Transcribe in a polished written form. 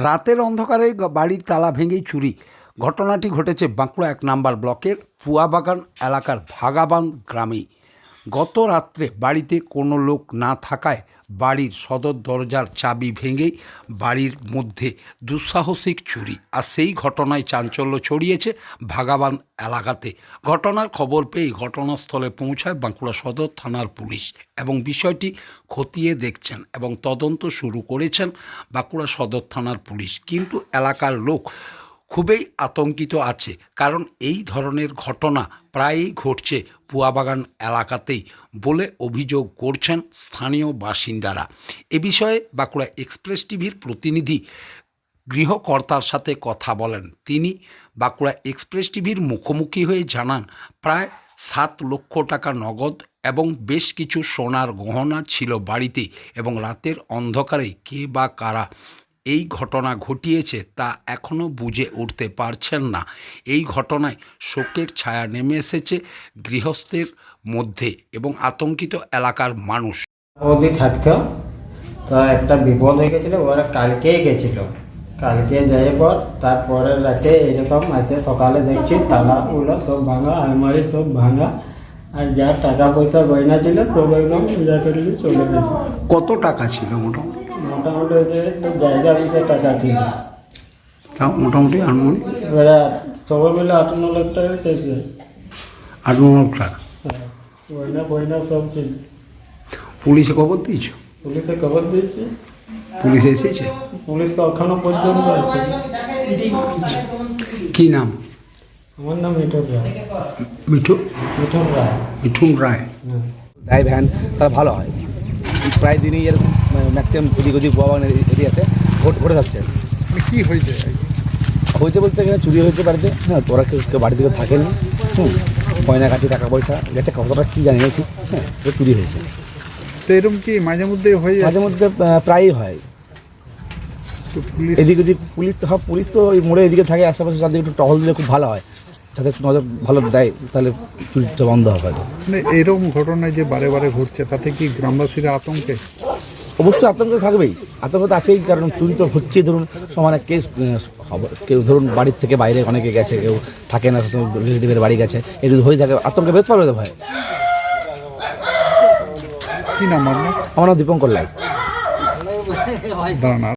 রাতের অন্ধকারে বাড়ির তালা ভেঙেই চুরি। ঘটনাটি ঘটেছে বাঁকুড়া ১ নম্বর ব্লকের পুয়াবাগান এলাকার ভাগাবান গ্রামে। গত রাত্রে বাড়িতে কোনো লোক না থাকায় বাড়ির সদর দরজার চাবি ভেঙেই বাড়ির মধ্যে দুঃসাহসিক চুরি। আর সেই ঘটনায় চাঞ্চল্য ছড়িয়েছে ভাগাবান এলাকাতে। ঘটনার খবর পেয়ে ঘটনাস্থলে পৌঁছায় বাঁকুড়া সদর থানার পুলিশ এবং বিষয়টি খতিয়ে দেখছেন এবং তদন্ত শুরু করেছেন বাঁকুড়া সদর থানার পুলিশ। কিন্তু এলাকার লোক খুবই আতঙ্কিত আছে, কারণ এই ধরনের ঘটনা প্রায়ই ঘটছে পুয়াবাগান এলাকাতেই বলে অভিযোগ করছেন স্থানীয় বাসিন্দারা। এ বিষয়ে বাঁকুড়া এক্সপ্রেস টিভির প্রতিনিধি গৃহকর্তার সাথে কথা বলেন। তিনি বাঁকুড়া এক্সপ্রেস টিভির মুখোমুখি হয়ে জানান, প্রায় 7 লক্ষ টাকা নগদ এবং বেশ কিছু সোনার গহনা ছিল বাড়িতে এবং রাতের অন্ধকারে কে বা কারা এই ঘটনা ঘটিয়েছে তা এখনও বুঝে উঠতে পারছেন না। এই ঘটনায় শোকের ছায়া নেমে এসেছে গৃহস্থের মধ্যে এবং আতঙ্কিত এলাকার মানুষ। বৌদি থাকতো তো একটা বিপদ হয়ে গেছিলো, ওরা কালকেই গেছিল। কালকে যাই পর তারপরের রাতে এরকম আছে, সকালে দেখছি তালাগুলো সব ভাঙা, আলমারি সব ভাঙা, আর যা টাকা পয়সা গয়না ছিল সব একদম পূজা করে চলে গেছে। কত টাকা ছিল মোটামুটি? মোটামুটি যে জায়গা দিকে টাকা ছিল, তাও মোটামুটি আনুমানিক ওরা সবাই মিলে 8-9 লাখ টাকা পেয়েছে। 8-9 লাখ টাকা গয়না বয়না সব ছিল। পুলিশে খবর দিয়েছ? পুলিশে খবর দিয়েছি। পুলিশ এসেছে? পুলিশকে এখনো পর্যন্ত আছে। কি নাম? আমার নাম মিঠুন রায়। মিঠুন রায়। মিঠুন রায়। দেয় ভ্যান, তারা ভালো হয়। প্রায় দিনই এর ম্যাক্সিমাম এদিক ওদিক বাগানের এরিয়াতে ঘটে থাকছে। কি হয়েছে? হয়েছে বলতে এখানে চুরি হয়েছে বাড়িতে। হ্যাঁ, তোরা কেউ বাড়ি থেকে থাকেনি। গয়নাঘাটি টাকা পয়সা গেছে, কতটা কী জানি না ঠিক। হ্যাঁ, চুরি হয়েছে। তো এরকম কি মাঝে মধ্যে হয়ে যায়? মাঝে মধ্যে প্রায়ই হয়। তো পুলিশ এদিক ওদিক পুলিশ তো ওই মোড়ে এদিকে থাকে, আশেপাশে তাদের একটু টহল দিলে খুব ভালো হয়, যাতে নজর ভালো দেয়, তাহলে চুরিটা বন্ধ হবে। মানে এরকম ঘটনায় যে বারে বারে ঘটছে, তাতে কি গ্রামবাসীরা আতঙ্কে? অবশ্যই আতঙ্ক থাকবেই, আতঙ্ক তো আছেই, কারণ চুরি তো হচ্ছেই। ধরুন সমানে কেউ ধরুন বাড়ির থেকে বাইরে অনেকে গেছে, কেউ থাকে না, রিলেটিভের বাড়ি গেছে, এগুলো হয়ে থাকে, আতঙ্কে বেশ পারবে তো ভয়। কি নাম আপনার? আমার নাম দীপঙ্কর লাই। দাঁড়ান।